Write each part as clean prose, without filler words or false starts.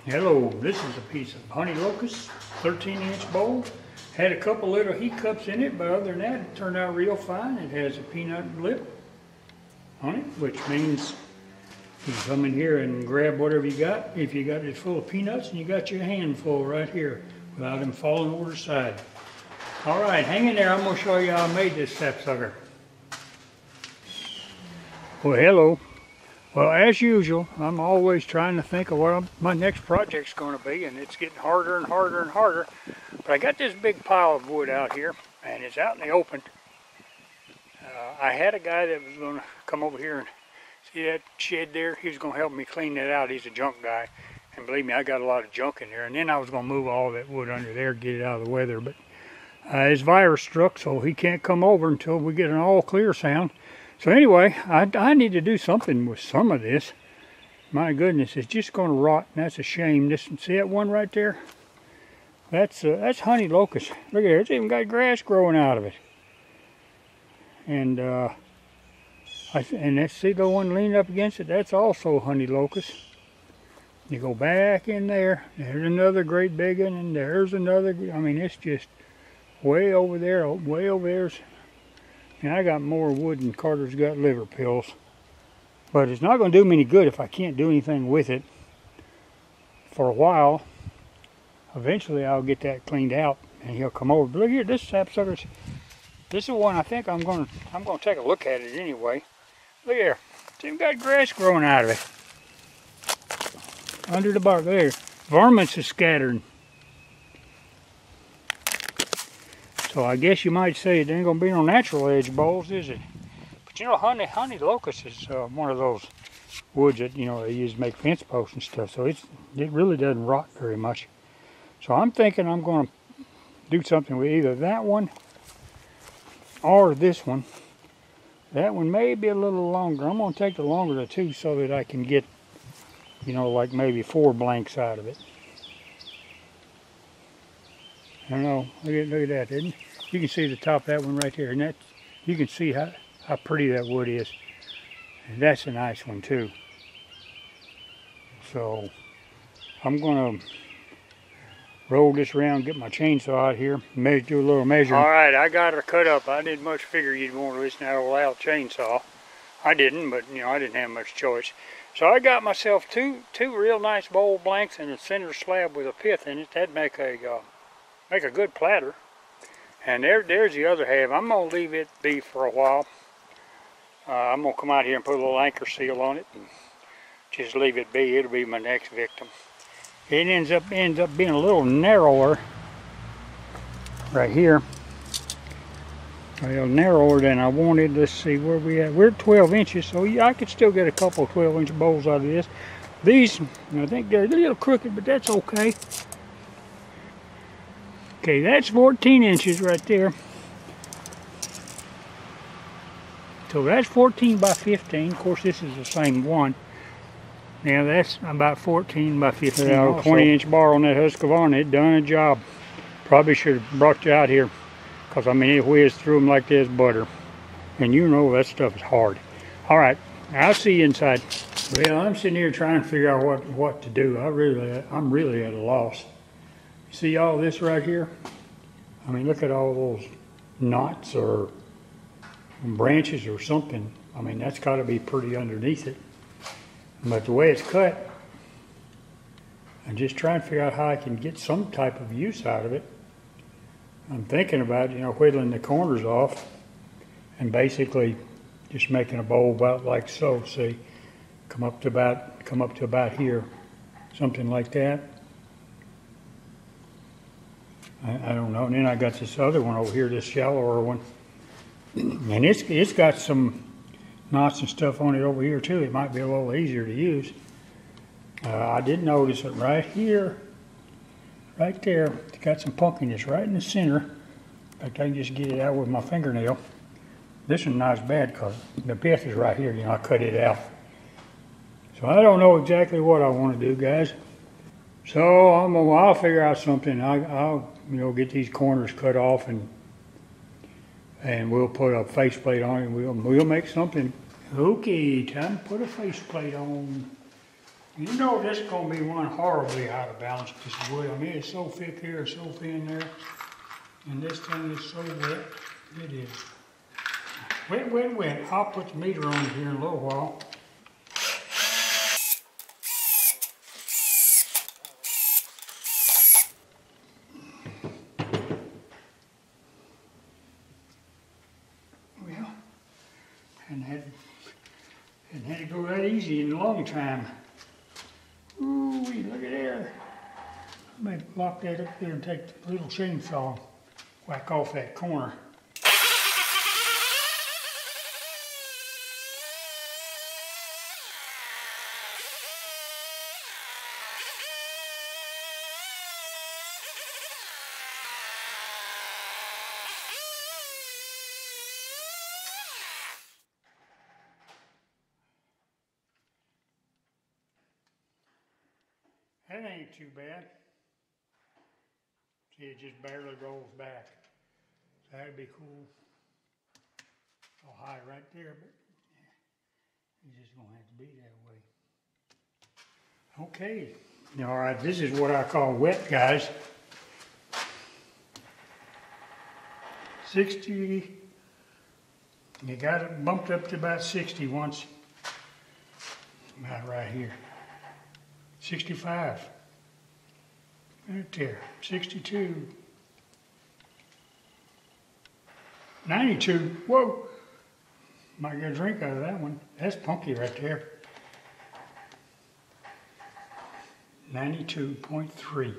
Hello, this is a piece of Honey Locus, 13-inch bowl. Had a couple little heat cups in it, but other than that, it turned out real fine. It has a peanut lip on it, which means you can come in here and grab whatever you got. If you got it full of peanuts and you got your handful right here without them falling over the side. All right, hang in there. I'm going to show you how I made this sapsucker. Well, hello. Well, as usual, I'm always trying to think of what my next project's going to be, and it's getting harder and harder and harder. But I got this big pile of wood out here, and it's out in the open. I had a guy that was going to come over here and see that shed there. He was going to help me clean that out. He's a junk guy, and believe me, I got a lot of junk in there. And then I was going to move all that wood under there, get it out of the weather. But his virus struck, so he can't come over until we get an all clear sound. So anyway, I need to do something with some of this. My goodness, it's just going to rot, and that's a shame. See that one right there? That's Honey Locus. Look at it, it's even got grass growing out of it. And let's see the one leaning up against it. That's also Honey Locus. You go back in there. There's another great big one, and there's another. I mean, it's just way over there. Way over there's. And I got more wood than Carter's got liver pills. But it's not going to do me any good if I can't do anything with it for a while. Eventually I'll get that cleaned out and he'll come over. But look here, this sapsucker, this is one I think I'm going to take a look at it anyway. Look here, it's even got grass growing out of it. Under the bark, there. Varmints are scattering. So I guess you might say it ain't going to be no natural edge bowls, is it? But you know, honey locust is one of those woods that, you know, they use to make fence posts and stuff. So it really doesn't rot very much. So I'm thinking I'm going to do something with either that one or this one. That one may be a little longer. I'm going to take the longer of the two so that I can get, you know, like maybe 4 blanks out of it. I don't know. Look at that, isn't it? You can see the top of that one right there, and that you can see how pretty that wood is. And that's a nice one too. So I'm going to roll this around, get my chainsaw out here, do a little measuring. All right, I got her cut up. I didn't much figure you'd want to listen to that old loud chainsaw. I didn't, but you know, I didn't have much choice. So I got myself two real nice bowl blanks and a center slab with a pith in it. That'd make a good platter. And there's the other half. I'm going to leave it be for a while. I'm going to come out here and put a little anchor seal on it and just leave it be. It'll be my next victim. It ends up being a little narrower right here. A little narrower than I wanted. Let's see where we at. We're at 12 inches, so yeah, I could still get a couple 12-inch bowls out of this. These, I think they're a little crooked, but that's okay. Okay, that's 14 inches right there. So that's 14 by 15. Of course, this is the same one. Now that's about 14 by 15. A 20-inch bar on that Husqvarna. It done a job. Probably should have brought you out here, because I mean it whizzed through them like this butter. And you know that stuff is hard. All right, I'll see you inside. Well, I'm sitting here trying to figure out what to do. I'm really at a loss. See all this right here? I mean, look at all those knots or branches or something. I mean, that's got to be pretty underneath it. But the way it's cut, I'm just trying to figure out how I can get some type of use out of it. I'm thinking about, you know, whittling the corners off and basically just making a bowl about like so. See, come up to about here, something like that. I don't know. And then I got this other one over here, this shallower one. And it's got some knots and stuff on it over here too. It might be a little easier to use. I did notice it right here, right there. It's got some punkiness right in the center. In fact, I can just get it out with my fingernail. This one's not as bad because the pith is right here. You know, I cut it out. So I don't know exactly what I want to do, guys. So I'll figure out something. I'll you know, get these corners cut off and we'll put a faceplate on it. We'll make something. Okay, time to put a faceplate on. You know this is going to be one horribly out of balance, this wood. I mean, it's so thick here and so thin there. And this thing is so wet. It is. Wet, wet, wet. I'll put the meter on here in a little while. Well, hadn't had to go that easy in a long time. Ooh, look at there. I may lock that up there and take the little chainsaw, whack off that corner. That ain't too bad. See, it just barely rolls back. So that'd be cool. I'll hide right there, but yeah, it's just gonna have to be that way. Okay. All right, this is what I call wet, guys. 60, you got it bumped up to about 60 once. About right here. 65. Right there. 62. 92. Whoa! Might get a drink out of that one. That's punky right there. 92.3.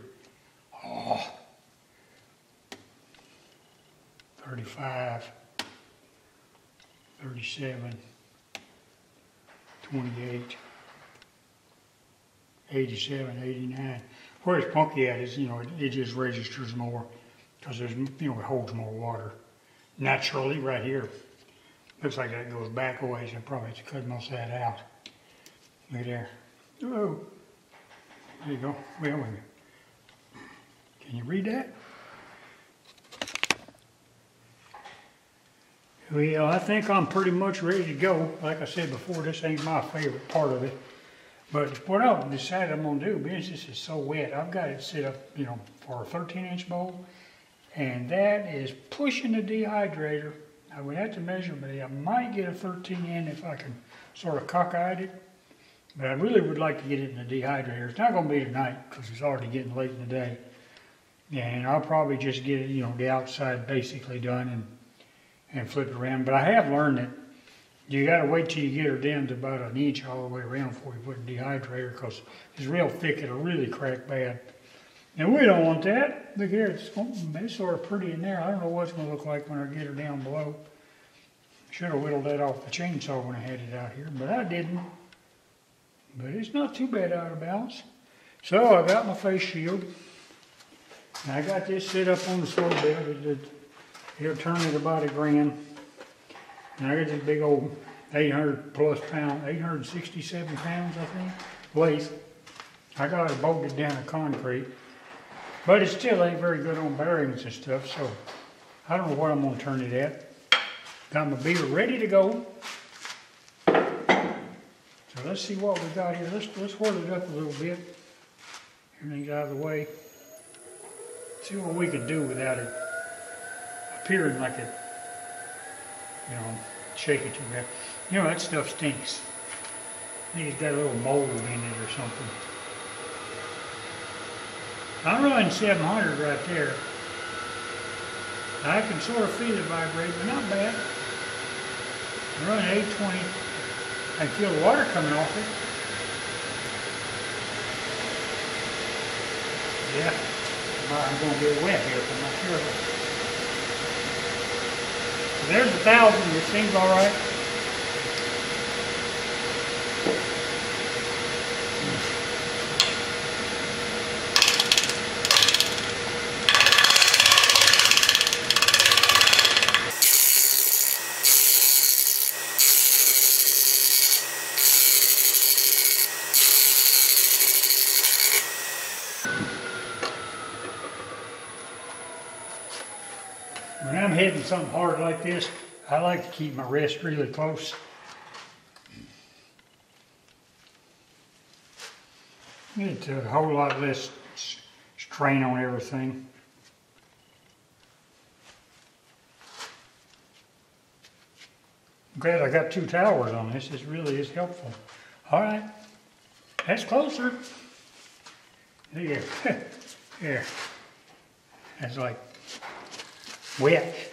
Oh. 35. 37. 28. 87, 89. Where it's punky at is, it just registers more because there's, it holds more water. Naturally, right here, looks like that goes back a ways. I probably have to cut most of that out. Look at there. Oh, there you go. Well, can you read that? Well, I think I'm pretty much ready to go. Like I said before, this ain't my favorite part of it. But what I've decided I'm going to do, because this is so wet, I've got it set up, for a 13-inch bowl. And that is pushing the dehydrator. I would have to measure, but I might get a 13 in if I can sort of cockeyed it. But I really would like to get it in the dehydrator. It's not going to be tonight because it's already getting late in the day. And I'll probably just get it, the outside basically done and flip it around. But I have learned that you got to wait till you get her down to about an inch all the way around before you put the dehydrator, because it's real thick, it'll really crack bad. And we don't want that. Look here, it's sort of pretty in there. I don't know what it's going to look like when I get her down below. Should have whittled that off the chainsaw when I had it out here, but I didn't. But it's not too bad out of balance. So I got my face shield. And I got this set up on the slow bed. It'll turn at about $1,000. And I got this big old 800 plus pound, 867 pounds, I think, weight. I got it bolted down to concrete. But it still ain't very good on bearings and stuff, so I don't know what I'm going to turn it at. Got my beater ready to go. So let's see what we got here. Let's whirl it up a little bit. Everything's out of the way. See what we can do without it appearing like it, shake it too bad. That stuff stinks. I think it's got a little mold in it or something. I'm running 700 right there. I can sort of feel it vibrate, but not bad. I'm running 820. I can feel the water coming off it. Yeah, I'm going to get wet here if I'm not careful. So there's 1,000. It seems all right. When I'm hitting something hard like this, I like to keep my wrist really close. It's a whole lot less strain on everything. I'm glad I got 2 towers on this. This really is helpful. All right, that's closer. There, there. That's like wet.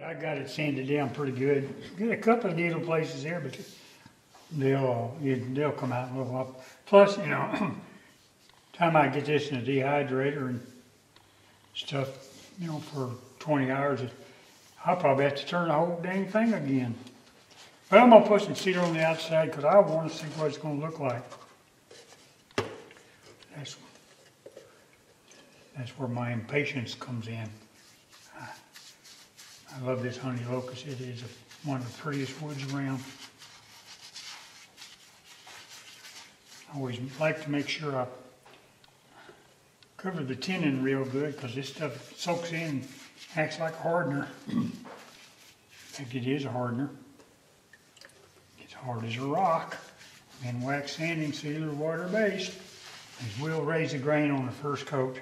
I got it sanded down pretty good. Got a couple of needle places there, but they'll come out and little up. Plus, you know, time I get this in a dehydrator and stuff, you know, for 20 hours, I'll probably have to turn the whole dang thing again. But I'm gonna put some cedar on the outside because I want to see what it's gonna look like. That's where my impatience comes in. I love this honey locus. It is one of the prettiest woods around. I always like to make sure I cover the tenon real good because this stuff soaks in, acts like a hardener. In fact, it is a hardener. It's hard as a rock. And wax sanding sealer, water based. It will raise the grain on the first coat.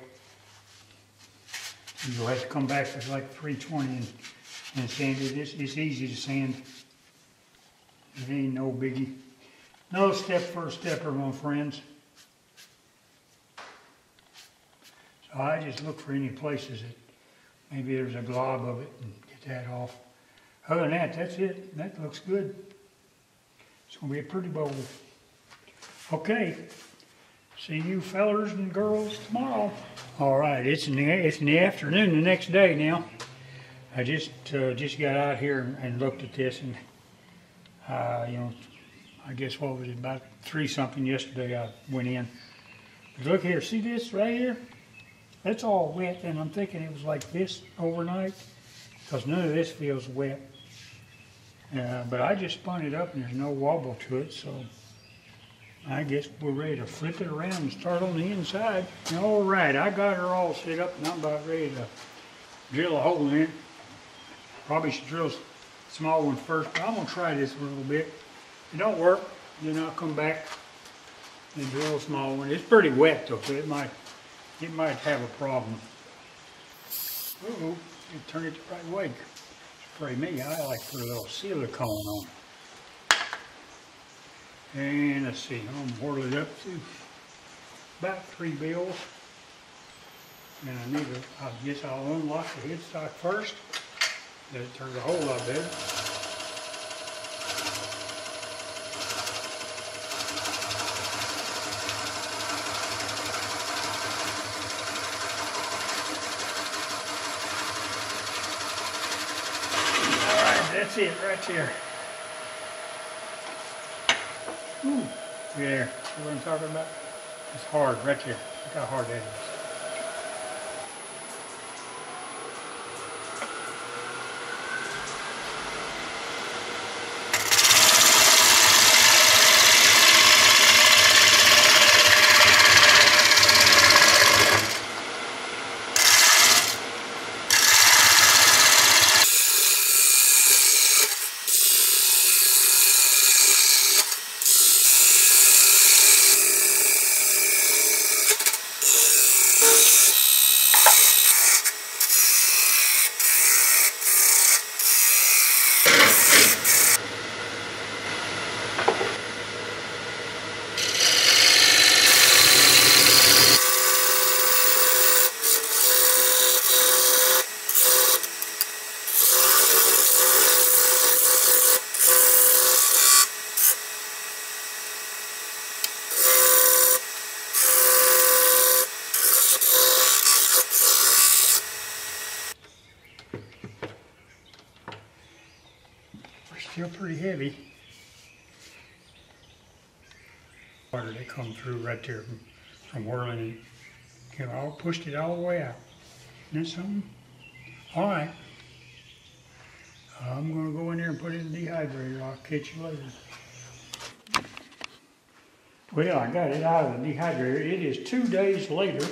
You'll have to come back with like 320 and sand it. It's easy to sand. It ain't no biggie. No step for a stepper, my friends. So I just look for any places that maybe there's a glob of it and get that off. Other than that, that's it. That looks good. It's gonna be a pretty bowl. Okay. See you fellers and girls tomorrow. All right, it's in the afternoon the next day now. I just got out here and looked at this, and you know, I guess what was it, about 3 something yesterday I went in. But look here, see this right here? That's all wet, and I'm thinking it was like this overnight because none of this feels wet. But I just spun it up and there's no wobble to it, so I guess we're ready to flip it around and start on the inside. All right, I got her all set up and I'm about ready to drill a hole in it. Probably should drill a small one first, but I'm gonna try this a little bit. If it don't work, then I'll come back and drill a small one. It's pretty wet though, so it might have a problem. Uh-oh, turn it the right way. Spray me, I like to put a little silicone on it. And let's see, I'm gonna whirl it up to about 3 bills. And I guess I'll unlock the headstock first. Then it turns a whole lot better. All right, that's it right there. Ooh, there, see what I'm talking about? It's hard right there. Look how hard that is. Still pretty heavy. Water that come through right there from whirling it. You know, I pushed it all the way out. Isn't that something? All right. I'm going to go in there and put it in the dehydrator. I'll catch you later. Well, I got it out of the dehydrator. It is 2 days later.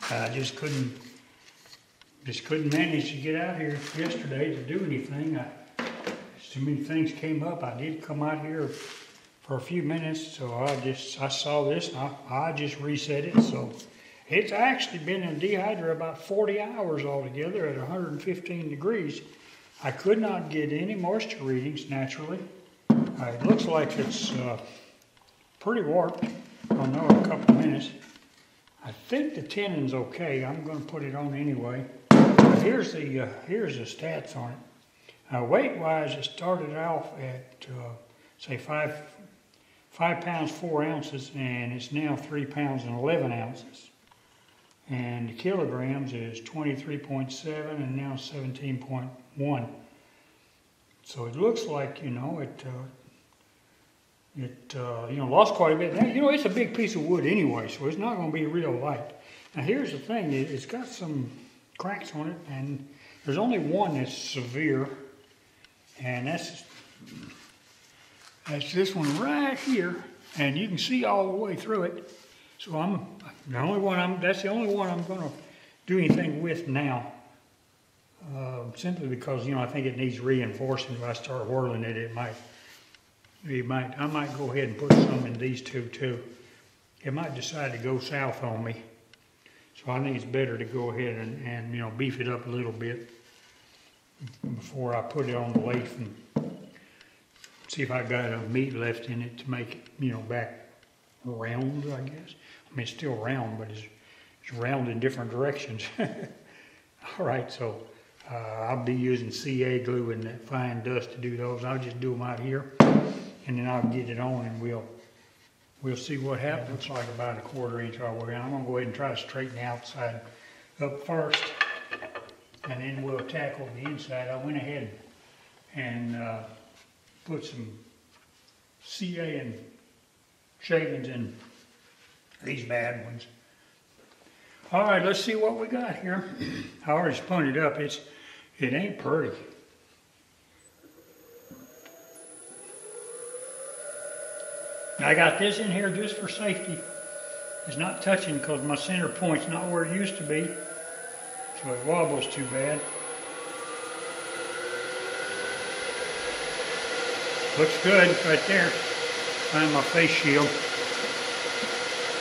I just couldn't manage to get out here yesterday to do anything. So many things came up. I did come out here for a few minutes, so I saw this and I just reset it. So it's actually been in dehydrator about 40 hours altogether at 115 degrees. I could not get any moisture readings naturally. It looks like it's pretty warped. I'll know in a couple minutes. I think the tenon's okay. I'm going to put it on anyway. Here's the stats on it. Weight-wise, it started off at say 5 pounds 4 ounces, and it's now 3 pounds and 11 ounces. And the kilograms is 23.7 and now 17.1. So it looks like, you know, it lost quite a bit. Now, you know, it's a big piece of wood anyway, so it's not going to be real light. Now here's the thing, it's got some cracks on it, and there's only one that's severe, and that's this one right here, and you can see all the way through it. So that's the only one I'm going to do anything with now, simply because, you know, I think it needs reinforcing. If I start whirling it, I might go ahead and put some in these two too. It might decide to go south on me. So I think it's better to go ahead and you know, beef it up a little bit before I put it on the lathe and see if I got enough meat left in it to make it, you know, back round, I guess. I mean, it's still round, but it's round in different directions. All right, so I'll be using CA glue and that fine dust to do those. I'll just do them out here, and then I'll get it on, and we'll see what happens. Looks like about a 1/4 inch all the way around. I'm going to go ahead and try to straighten the outside up first, and then we'll tackle the inside. I went ahead and put some CA and shavings in these bad ones. All right, let's see what we got here. I already spun it up. It ain't pretty. I got this in here just for safety. It's not touching because my center point's not where it used to be, so it wobbles too bad. Looks good right there. Find my face shield.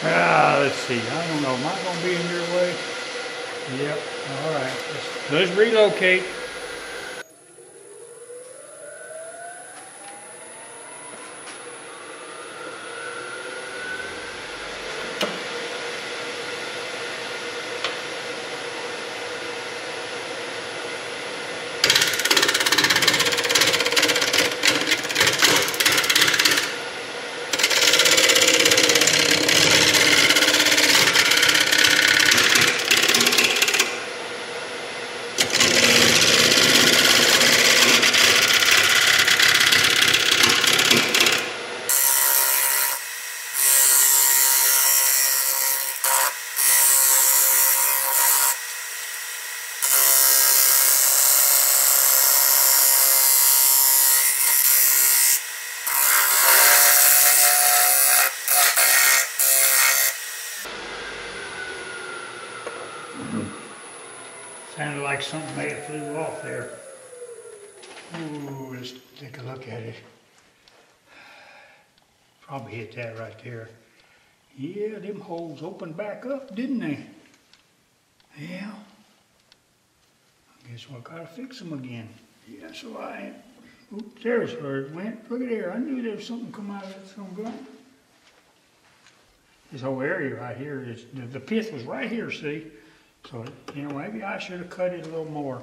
Let's see. I don't know. Am I going to be in your way? Yep. All right. Let's relocate. Sounded like something may have flew off there. Ooh, let's take a look at it. Probably hit that right there. Yeah, them holes opened back up, didn't they? Yeah. I guess we'll gotta fix them again. Yeah, so oops, there's where it went. Look at there. I knew there was something come out of that some gun. This whole area right here is, the pith was right here, see? So, you know, maybe I should have cut it a little more.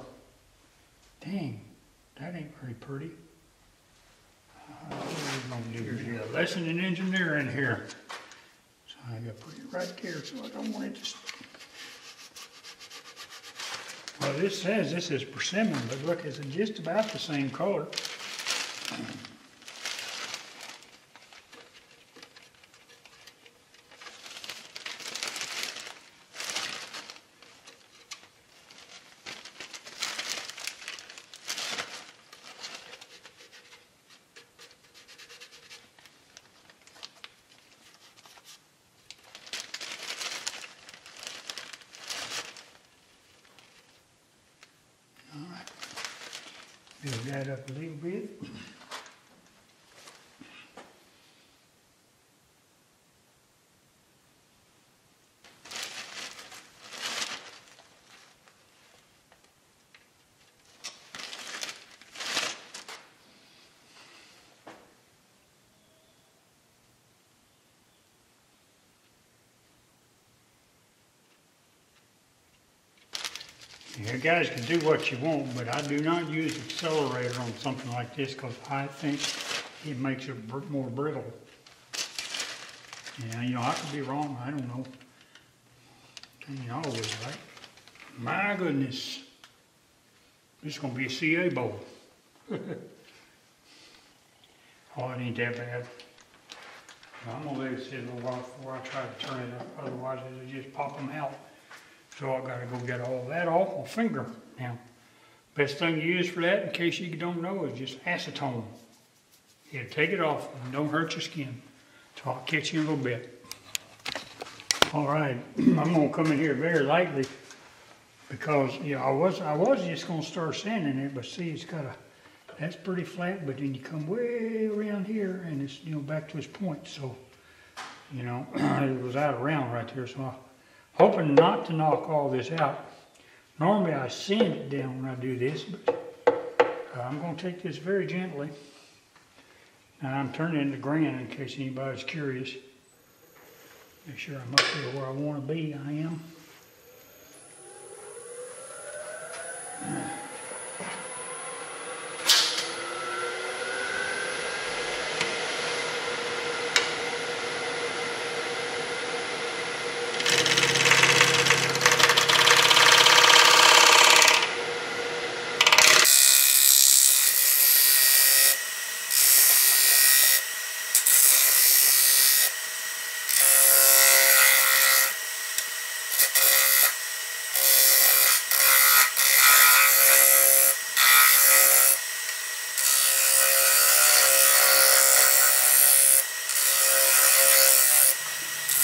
Dang, that ain't very pretty. What are we going to do here? A lesson in engineering here. So I got to put it right there so I don't want it to... Well, this says this is persimmon, but look, it's just about the same color. Build that up a little bit. You guys can do what you want, but I do not use accelerator on something like this because I think it makes it more brittle. Yeah, you know, I could be wrong. I don't know. You always right. My goodness. This is going to be a CA bowl. Oh, it ain't that bad. I'm going to let it sit a little while before I try to turn it up. Otherwise, it'll just pop them out. So I gotta go get all that off my finger. Now, best thing to use for that, in case you don't know, is just acetone. Yeah, take it off and don't hurt your skin. So I'll catch you in a little bit. All right, I'm gonna come in here very lightly because I was just gonna start sanding it, but see, it's got that's pretty flat, but then you come way around here and it's back to its point. So it was out of round right there. So hoping not to knock all this out. Normally I sand it down when I do this, but I'm going to take this very gently. And I'm turning it into grand in case anybody's curious. Make sure I'm up here where I want to be. I am.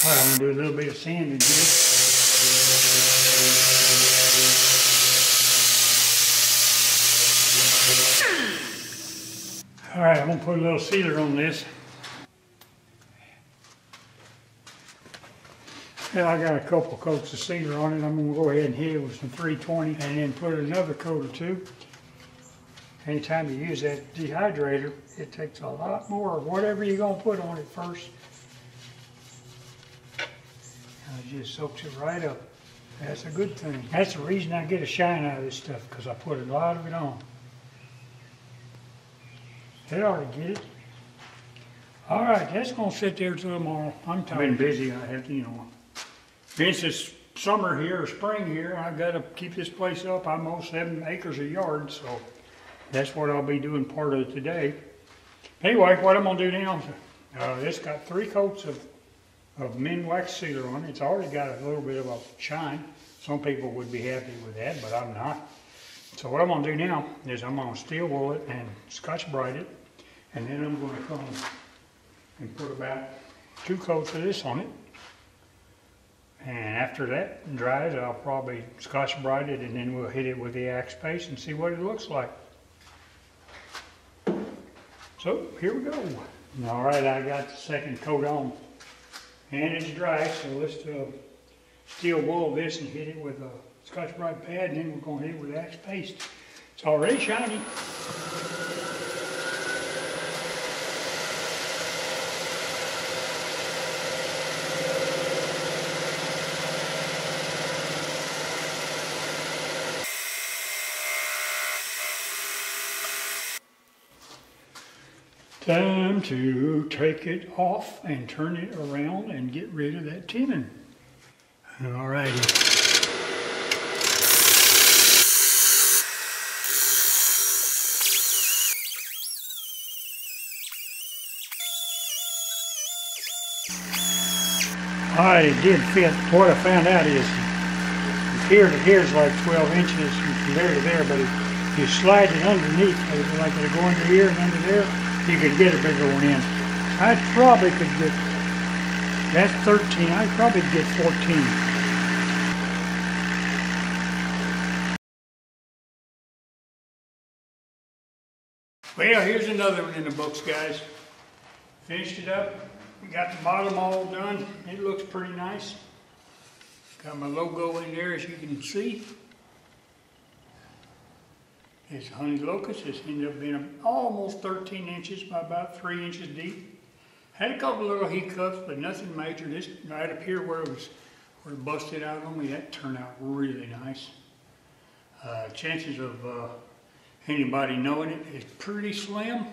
All right, I'm going to do a little bit of sanding here. All right, I'm going to put a little sealer on this. Yeah, I got a couple coats of sealer on it. I'm going to go ahead and hit it with some 320 and then put another coat or two. Anytime you use that dehydrator, it takes a lot more of whatever you're going to put on it first. It just soaks it right up. That's a good thing. That's the reason I get a shine out of this stuff, because I put a lot of it on. It ought to get it. All right, that's going to sit there till tomorrow. I'm tired. I've been busy. I have to, since it's summer here or spring here, I've got to keep this place up. I'm almost 7 acres a yard, so that's what I'll be doing part of it today. Anyway, what I'm going to do now, it's got 3 coats of wax sealer on it. It's already got a little bit of a shine. Some people would be happy with that, but I'm not. So what I'm going to do now is I'm going to steel wool it and Scotch-Brite it, and then I'm going to come and put about 2 coats of this on it. And after that dries, I'll probably Scotch-Brite it, and then we'll hit it with the axe paste and see what it looks like. So here we go. All right, I got the second coat on. And it's dry, so let's steel wool this and hit it with a Scotch-Brite pad, and then we're going to hit it with axe paste. It's already shiny. Time to take it off and turn it around and get rid of that tinning. All righty. Alright, it did fit. What I found out is from here to here is like 12 inches and from there to there, but if you slide it underneath, like it'll go under here and under there, you could get a bigger one in. I probably could get, that's 13, I probably could get 14. Well, here's another one in the books, guys. Finished it up. Got the bottom all done. It looks pretty nice. Got my logo in there, as you can see. It's Honey Locus. It's ended up being almost 13 inches by about 3 inches deep. Had a couple little hiccups, but nothing major. This right up here where it busted out on me, that turned out really nice. Chances of anybody knowing it is pretty slim.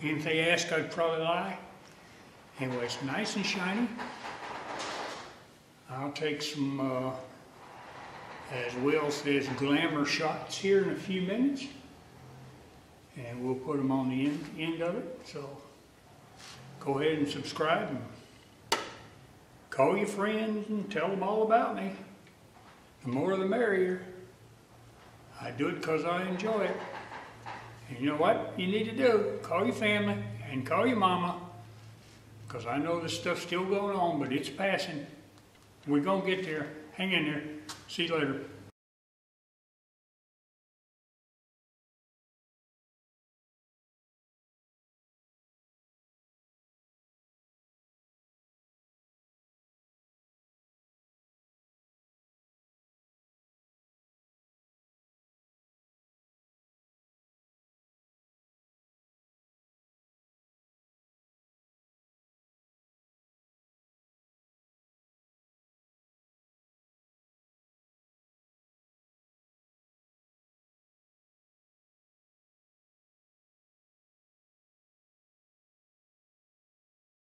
Even if they ask, I'd probably lie. Anyway, it's nice and shiny. I'll take some, as Will says, glamour shots here in a few minutes. And we'll put them on the end of it. So go ahead and subscribe and call your friends and tell them all about me. The more the merrier. I do it because I enjoy it. And you know what you need to do? Call your family and call your mama. Because I know this stuff's still going on, but it's passing. We're going to get there. Hang in there. See you later.